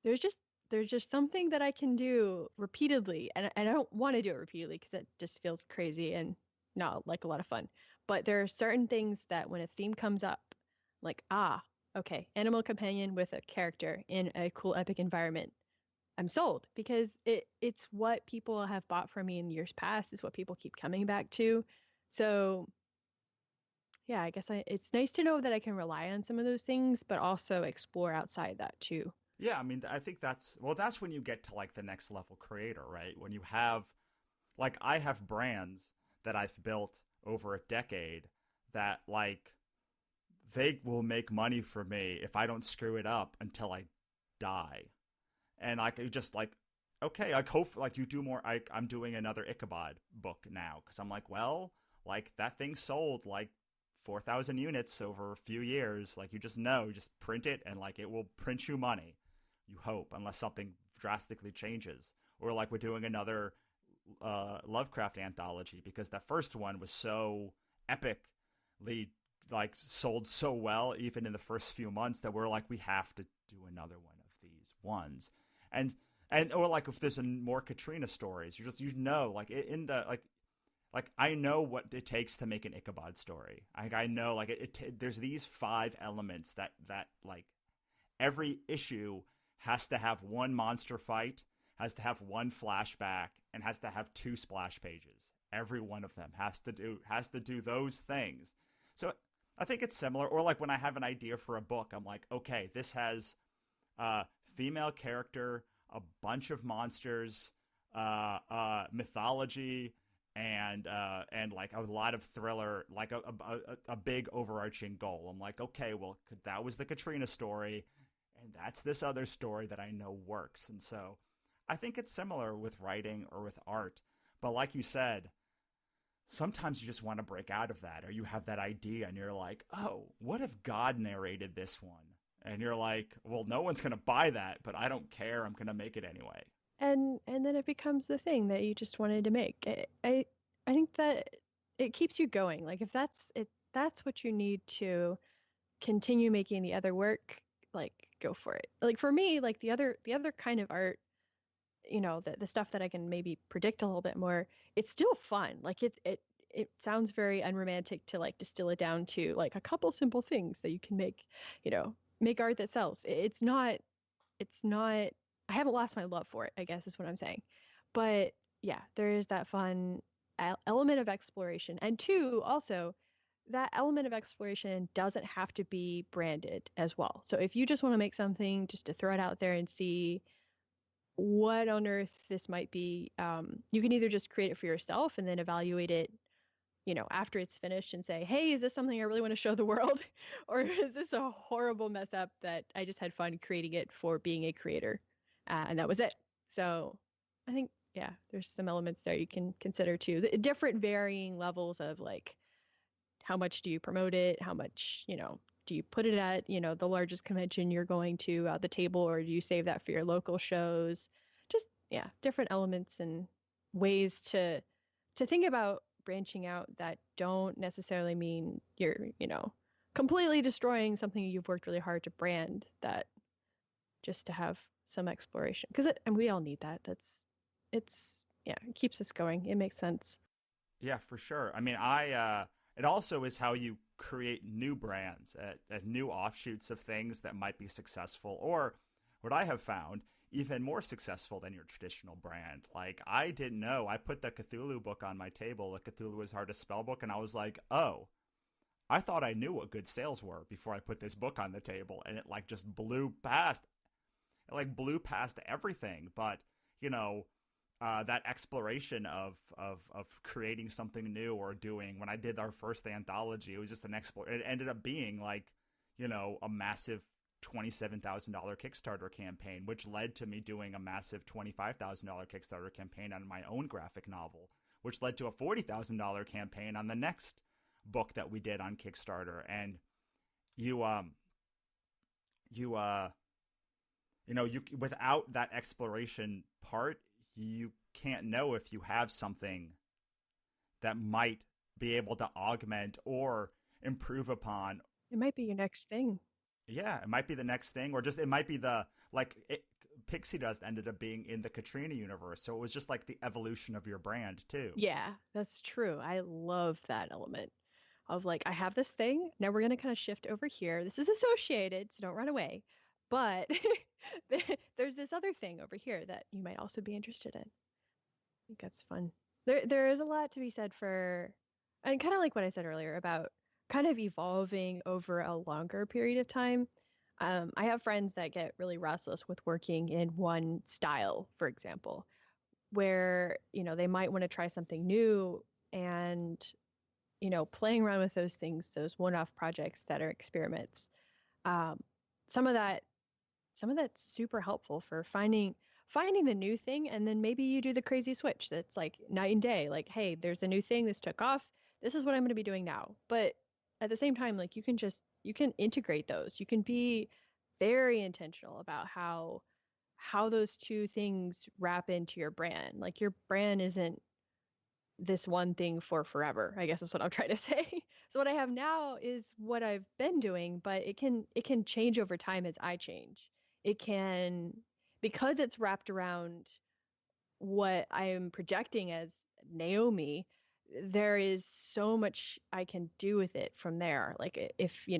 there's just there's just something that I can do repeatedly, and I don't want to do it repeatedly because it just feels crazy and not like a lot of fun. But there are certain things that when a theme comes up, like okay, animal companion with a character in a cool epic environment, I'm sold, because it's what people have bought from me in years past. It's what people keep coming back to. So yeah, I guess it's nice to know that I can rely on some of those things, but also explore outside that too. Yeah, I mean, I think that's when you get to like the next level creator, right? When you have, like, I have brands that I've built over a decade that like they will make money for me if I don't screw it up until I die. And like you just like, okay, like hope like you do more. I'm doing another Ichabod book now because I'm like, well, like that thing sold like 4,000 units over a few years. Like you just know, you just print it and like it will print you money. You hope, unless something drastically changes. Or like we're doing another Lovecraft anthology because the first one was so epically like sold so well even in the first few months that we're like, we have to do another one of these ones. And or like if there's more Katrina stories, like in the like I know what it takes to make an Ichabod story. I know like there's these 5 elements that like every issue has to have one monster fight, has to have one flashback, and has to have 2 splash pages. Every one of them has to do those things. So I think it's similar. Or like when I have an idea for a book, I'm like, okay, this has a female character, a bunch of monsters, mythology, and like a lot of thriller, like a big overarching goal. I'm like, okay, well, that was the Katrina story, and that's this other story that I know works. And so I think it's similar with writing or with art. But like you said, sometimes you just want to break out of that, or you have that idea and you're like, oh, what if God narrated this one? And you're like, well, no one's going to buy that, but I don't care. I'm going to make it anyway. And then it becomes the thing that you just wanted to make. I think that it keeps you going. Like if that's what you need to continue making the other work, like go for it. Like for me, like the other kind of art, the stuff that I can maybe predict a little bit more, it's still fun. Like it sounds very unromantic to like distill it down to like a couple simple things that you can make, make art that sells. It's not I haven't lost my love for it, I guess is what I'm saying. But yeah, there is that fun element of exploration. And two, also, that element of exploration doesn't have to be branded as well. So if you just want to make something just to throw it out there and see what on earth this might be, you can either just create it for yourself and then evaluate it, after it's finished and say, hey, is this something I really want to show the world? Or is this a horrible mess up that I just had fun creating it for being a creator? And that was it. So I think, yeah, there's some elements there you can consider too. The different varying levels of like, how much do you promote it? How much, do you put it at, the largest convention you're going to at the table, or do you save that for your local shows? Just, yeah, different elements and ways to think about branching out that don't necessarily mean you're, completely destroying something you've worked really hard to brand, that just to have some exploration. Because and we all need that. Yeah, it keeps us going. It makes sense. Yeah, for sure. I mean, it also is how you create new brands, at new offshoots of things that might be successful, or what I have found, even more successful than your traditional brand. Like, I didn't know. I put the Cthulhu book on my table, the Cthulhu is Hard to Spell book, and I was like, oh, I thought I knew what good sales were before I put this book on the table, and it like just blew past everything. But that exploration of creating something new, or doing, when I did our first anthology, it was just it ended up being like, a massive $27,000 Kickstarter campaign, which led to me doing a massive $25,000 Kickstarter campaign on my own graphic novel, which led to a $40,000 campaign on the next book that we did on Kickstarter. And you without that exploration part, you can't know if you have something that might be able to augment or improve upon. It might be your next thing. Yeah, it might be the next thing, or just it might be Pixie Dust ended up being in the Katrina universe, so it was just like the evolution of your brand too. Yeah, that's true. I love that element of like, I have this thing, now we're going to kind of shift over here. This is associated, so don't run away. But there's this other thing over here that you might also be interested in. I think that's fun. There is a lot to be said for, and kind of like what I said earlier about kind of evolving over a longer period of time. I have friends that get really restless with working in one style, for example, where, they might want to try something new, and, playing around with those things, those one-off projects that are experiments. Um, some of that's super helpful for finding the new thing, and then maybe you do the crazy switch that's like night and day. Like, hey, there's a new thing, this took off, this is what I'm going to be doing now. But at the same time, like, you can integrate those. You can be very intentional about how those two things wrap into your brand. Like, your brand isn't this one thing for forever, I guess is what I'm trying to say. So what I have now is what I've been doing, but it can change over time as I change. It can, because it's wrapped around what I am projecting as Naomi, there is so much I can do with it from there. Like, if, I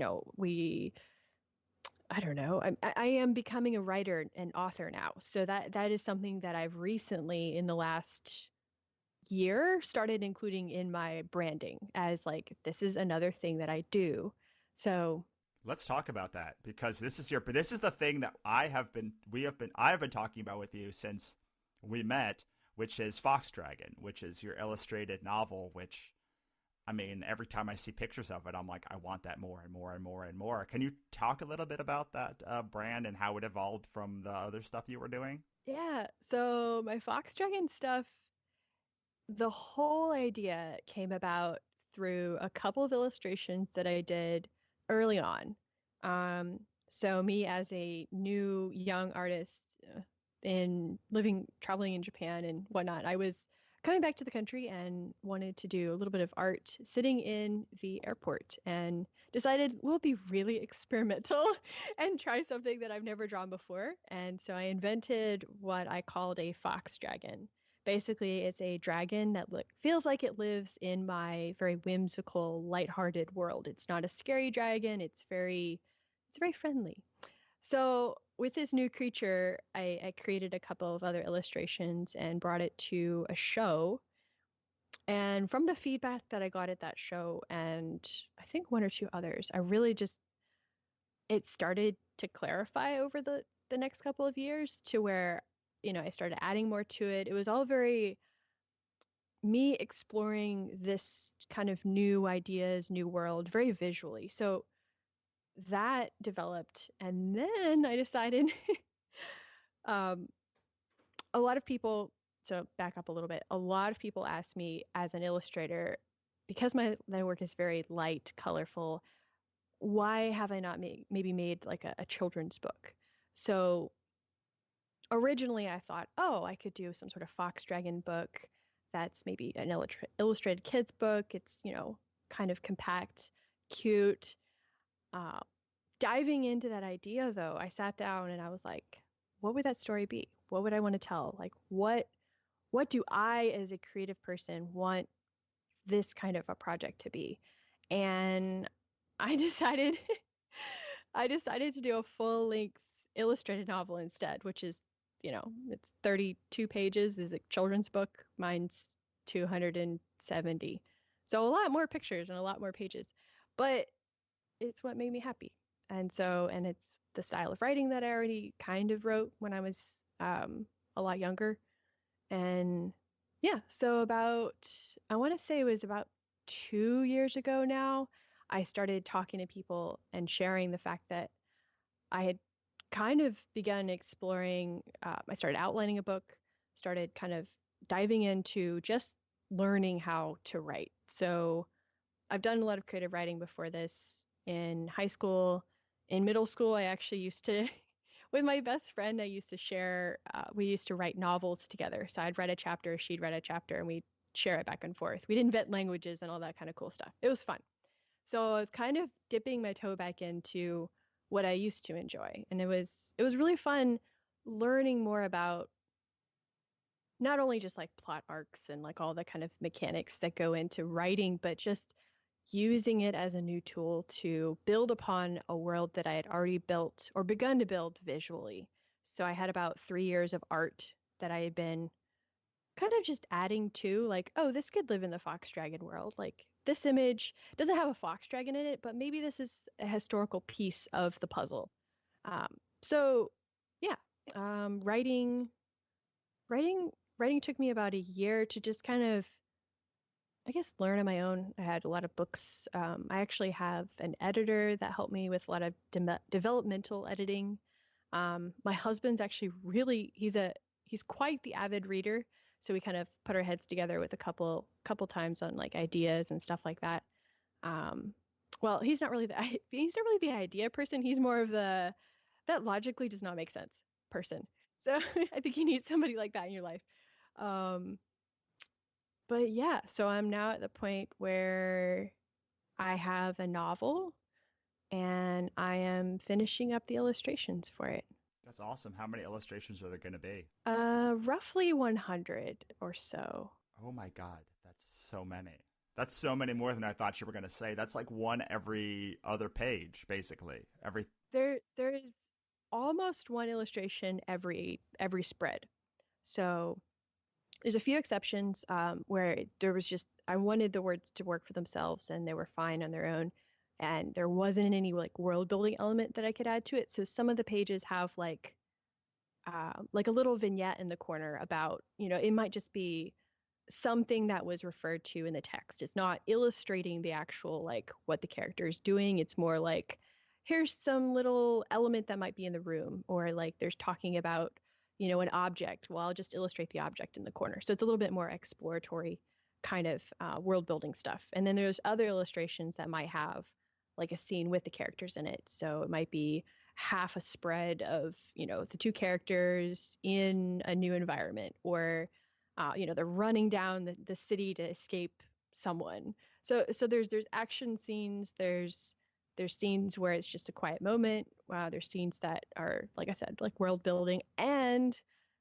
don't know, I am becoming a writer and author now. So that is something that I've recently, in the last year, started including in my branding as like, this is another thing that I do. So Let's talk about that, because this is the thing that I have been talking about with you since we met, which is Fox Dragon, which is your illustrated novel, which, I mean, every time I see pictures of it, I'm like, I want that more and more and more and more. Can you talk a little bit about that brand and how it evolved from the other stuff you were doing? yeah, so my Fox Dragon stuff, the whole idea came about through a couple of illustrations that I did early on. So me as a new young artist, in traveling in Japan and whatnot, I was coming back to the country and wanted to do a little bit of art sitting in the airport and decided we'll be really experimental and try something that I've never drawn before. And so I invented what I called a fox dragon. Basically, it's a dragon that feels like it lives in my very whimsical, lighthearted world. It's not a scary dragon. It's very friendly. So with this new creature, I created a couple of other illustrations and brought it to a show. And from the feedback that I got at that show, and I think one or two others, I really just it started to clarify over the next couple of years to where I started adding more to it. It was all very me exploring this kind of new ideas, new world, very visually. So that developed, and then I decided um, a lot of people, so back up a little bit, a lot of people ask me as an illustrator, because my work is very light, colorful, why have I not maybe made like a children's book? So originally I thought, oh, I could do some sort of fox dragon book that's maybe an illustrated kids book. It's, kind of compact, cute. Uh, Diving into that idea though, I sat down and I was like, what would that story be? What would I want to tell? Like what do I as a creative person want this kind of a project to be? And I decided I decided to do a full-length illustrated novel instead, which is, it's 32 pages, is a children's book. Mine's 270. So a lot more pictures and a lot more pages. But it's what made me happy. And it's the style of writing that I already kind of wrote when I was a lot younger. And yeah, so I want to say it was about 2 years ago now, I started talking to people and sharing the fact that I had kind of begun exploring. I started outlining a book, started kind of diving into just learning how to write. So I've done a lot of creative writing before this in high school. In middle school, I actually used to, with my best friend, I used to share, we used to write novels together. So I'd write a chapter, she'd write a chapter, and we'd share it back and forth. We'd invent languages and all that kind of cool stuff. It was fun. So I was kind of dipping my toe back into what I used to enjoy. And it was really fun learning more about not only just like plot arcs and like all the kind of mechanics that go into writing, but just using it as a new tool to build upon a world that I had already built or begun to build visually. So I had about 3 years of art that I had been kind of just adding to, like, oh, this could live in the fox dragon world. Like, this image doesn't have a fox dragon in it, but maybe this is a historical piece of the puzzle. Um, so yeah, writing writing took me about a year to just kind of, I guess, learn on my own. I had a lot of books. I actually have an editor that helped me with a lot of developmental editing. My husband's actually he's quite the avid reader. So we kind of put our heads together with a couple times on like ideas and stuff like that. Um, well, he's not really the idea person. He's more of the that logically does not make sense person. So I think you need somebody like that in your life. Um, but yeah, so I'm now at the point where I have a novel and I am finishing up the illustrations for it. That's awesome. How many illustrations are there going to be? Roughly 100 or so. Oh my God, that's so many. That's so many more than I thought you were going to say. That's like one every other page, basically. Every There is almost one illustration every spread. So there's a few exceptions where there was just I wanted the words to work for themselves and they were fine on their own, and there wasn't any like world building element that I could add to it. So some of the pages have like a little vignette in the corner about, it might just be something that was referred to in the text. It's not illustrating the actual like what the character is doing. It's more like here's some little element that might be in the room, or like there's talking about, an object. Well, I'll just illustrate the object in the corner. So it's a little bit more exploratory kind of world building stuff. And then there's other illustrations that might have like a scene with the characters in it. So it might be half a spread of, the two characters in a new environment, or They're running down the city to escape someone. So there's action scenes, there's scenes where it's just a quiet moment. There's scenes that are, like I said, like world building, and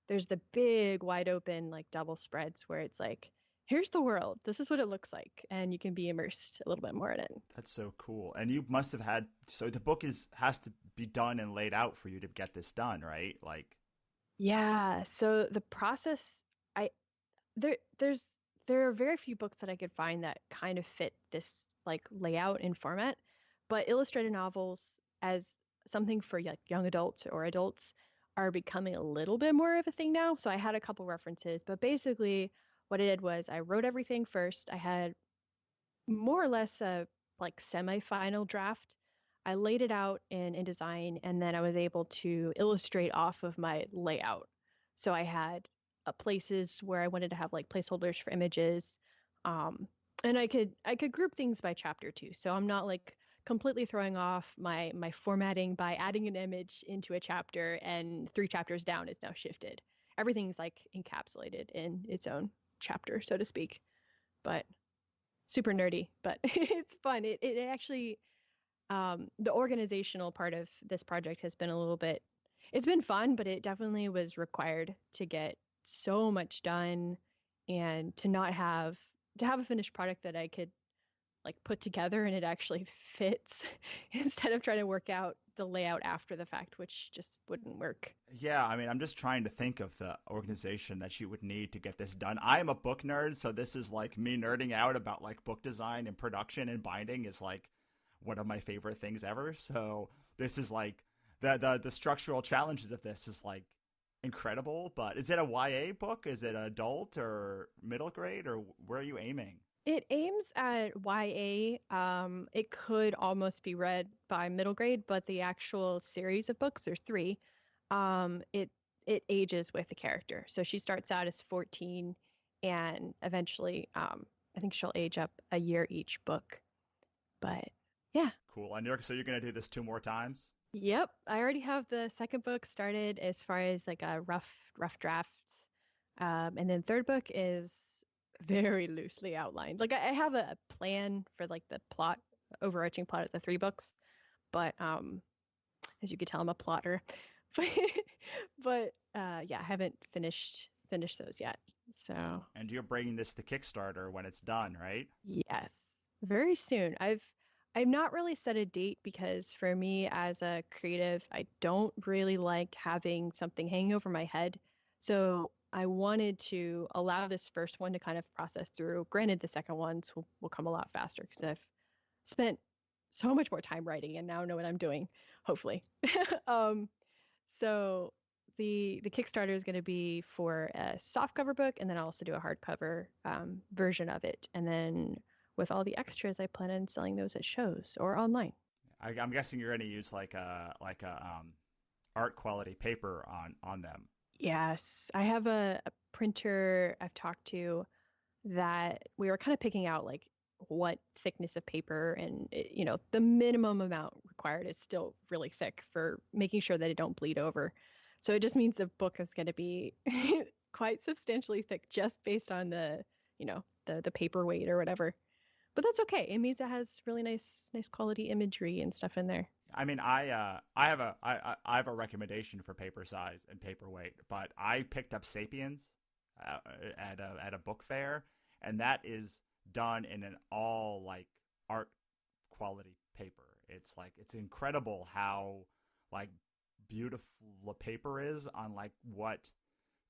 there's the big wide open like double spreads where it's like, here's the world. This is what it looks like, and you can be immersed a little bit more in it. That's so cool. And you must have had, so the book has to be done and laid out for you to get this done, right? Like, Yeah. So the process, I there there's there are very few books that I could find that kind of fit this like layout and format, but illustrated novels as something for like young adults or adults are becoming a little bit more of a thing now. So I had a couple references, but basically what I did was I wrote everything first. I had more or less a like semi-final draft. I laid it out in InDesign, and then I was able to illustrate off of my layout. So I had places where I wanted to have like placeholders for images, um, and I could group things by chapter too. So I'm not like completely throwing off my formatting by adding an image into a chapter, and 3 chapters down it's now shifted. Everything's like encapsulated in its own chapter, so to speak. But super nerdy, but it's fun. It actually the organizational part of this project has been a little bit, it's been fun, but it definitely was required to get so much done and to have a finished product that I could like put together and it actually fits instead of trying to work out the layout after the fact, which just wouldn't work. yeah, I mean, I'm just trying to think of the organization that you would need to get this done. I am a book nerd, so this is like me nerding out about like book design and production and binding is like one of my favorite things ever. So this is like the structural challenges of this is like incredible. But is it a YA book? Is it adult or middle grade, or where are you aiming? It aims at YA. It could almost be read by middle grade, but the actual series of books, there's 3. It ages with the character. So she starts out as 14, and eventually, I think she'll age up a year each book. But yeah, Cool. And so you're gonna do this 2 more times? yep. I already have the second book started as far as like a rough drafts, and then third book is very loosely outlined. Like I have a plan for like the plot, overarching plot of the 3 books, but as you can tell, I'm a plotter. But yeah, I haven't finished those yet. So And you're bringing this to Kickstarter when it's done, right? yes, very soon. I've not really set a date because for me as a creative, I don't really like having something hanging over my head. So I wanted to allow this first one to kind of process through. Granted, the second ones will come a lot faster because I've spent so much more time writing and now know what I'm doing, hopefully. um, so the Kickstarter is going to be for a soft cover book, and then I'll also do a hardcover version of it. And then with all the extras, I plan on selling those at shows or online. I'm guessing you're gonna use like a art quality paper on them. Yes, I have a printer I've talked to that we were kind of picking out like what thickness of paper, and the minimum amount required is still really thick for making sure that it don't bleed over. So it just means the book is going to be quite substantially thick just based on the paper weight or whatever. But that's okay. It means it has really nice quality imagery and stuff in there. I mean, I have a recommendation for paper size and paperweight, but I picked up Sapiens at a book fair, and that is done in an all like art quality paper. It's like it's incredible how like beautiful the paper is on like what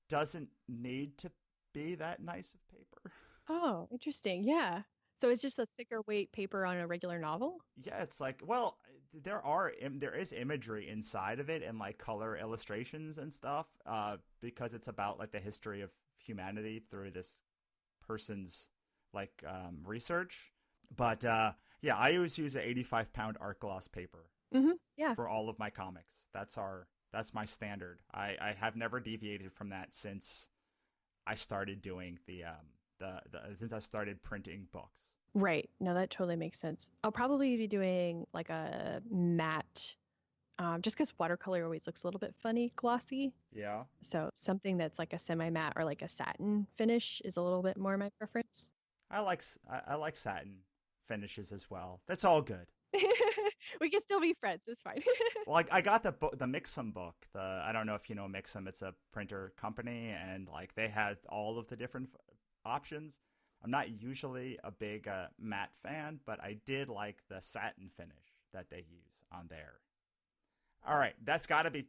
doesn't need to be that nice of paper. Oh, interesting. Yeah. So it's just a thicker weight paper on a regular novel? Yeah, it's like, well, there is imagery inside of it and like color illustrations and stuff, because it's about like the history of humanity through this person's like research. But yeah, I always use an 85-pound art gloss paper Yeah. for all of my comics. That's my standard. I have never deviated from that since I started doing since I started printing books. Right. No, that totally makes sense. I'll probably be doing like a matte just because watercolor always looks a little bit funny, glossy. Yeah. So something that's like a semi-matte or like a satin finish is a little bit more my preference. I like satin finishes as well. That's all good. We can still be friends. It's fine. Well, I got the Mixum book. I don't know if you know Mixum. It's a printer company, and like they had all of the different options. I'm not usually a big matte fan, but I did like the satin finish that they use on there. All right, that's got to be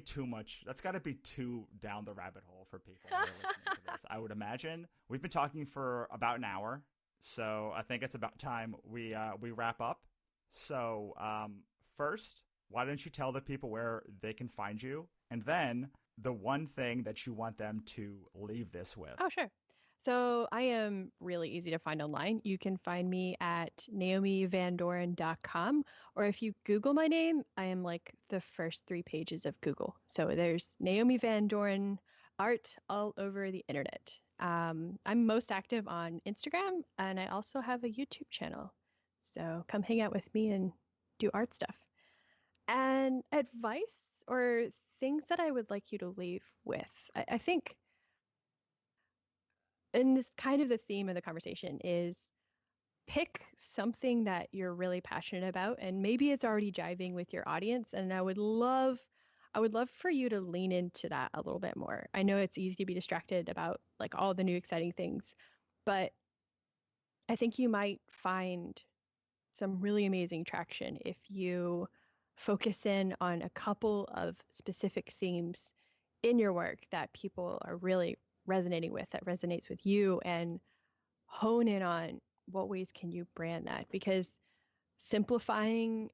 too much. That's got to be too down the rabbit hole for people who are listening to this. I would imagine we've been talking for about an hour, so I think it's about time we wrap up. So first, why don't you tell the people where they can find you, and then the one thing that you want them to leave this with. Oh, sure. So I am really easy to find online. You can find me at naomivandoren.com, or if you Google my name, I am like the first 3 pages of Google. So there's Naomi Van Doren art all over the internet. I'm most active on Instagram, and I also have a YouTube channel. So come hang out with me and do art stuff. And advice or things that I would like you to leave with. I think, and this kind of the theme of the conversation is pick something that you're really passionate about, and maybe it's already jiving with your audience, and I would love for you to lean into that a little bit more. I know it's easy to be distracted about like all the new exciting things, but I think you might find some really amazing traction if you focus in on a couple of specific themes in your work that people are really resonating with, that resonates with you, and hone in on what ways can you brand that. Because simplifying,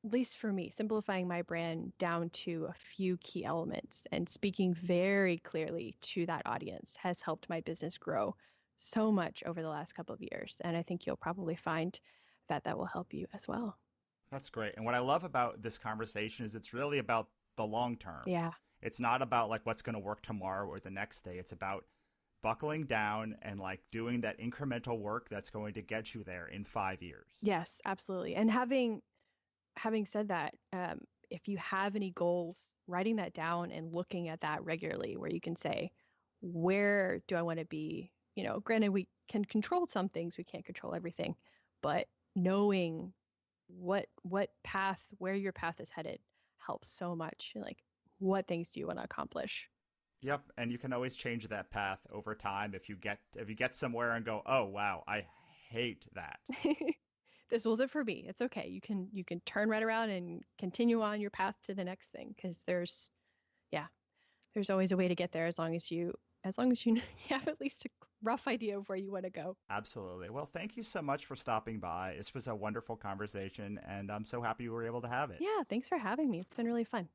at least for me, simplifying my brand down to a few key elements and speaking very clearly to that audience has helped my business grow so much over the last couple of years. And I think you'll probably find that that will help you as well. That's great. And what I love about this conversation is it's really about the long term. Yeah. It's not about like what's going to work tomorrow or the next day. It's about buckling down and like doing that incremental work that's going to get you there in 5 years. Yes, absolutely. And having said that, if you have any goals, writing that down and looking at that regularly, where you can say, where do I want to be? Granted, we can control some things, we can't control everything, but knowing what path, where your path is headed helps so much. Like, what things do you want to accomplish? Yep, and you can always change that path over time if you get somewhere and go, "Oh, wow, I hate that." This wasn't for me. It's okay. You can turn right around and continue on your path to the next thing, because there's always a way to get there, as long as you you have at least a rough idea of where you want to go. Absolutely. Well, thank you so much for stopping by. This was a wonderful conversation, and I'm so happy we were able to have it. Yeah, thanks for having me. It's been really fun.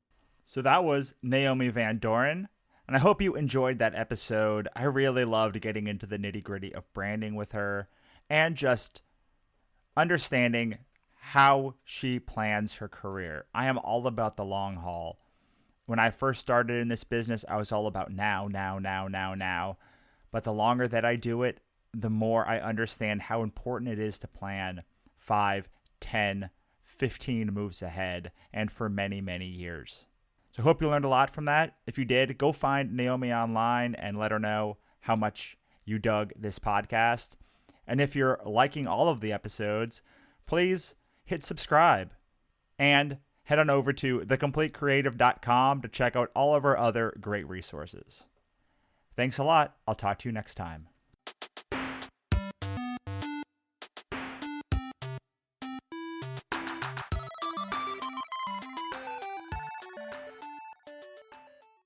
So that was Naomi Van Doren, and I hope you enjoyed that episode. I really loved getting into the nitty-gritty of branding with her and just understanding how she plans her career. I am all about the long haul. When I first started in this business, I was all about now, now, now, now, now. But the longer that I do it, the more I understand how important it is to plan 5, 10, 15 moves ahead and for many, many years. So I hope you learned a lot from that. If you did, go find Naomi online and let her know how much you dug this podcast. And if you're liking all of the episodes, please hit subscribe and head on over to thecompletecreative.com to check out all of our other great resources. Thanks a lot. I'll talk to you next time.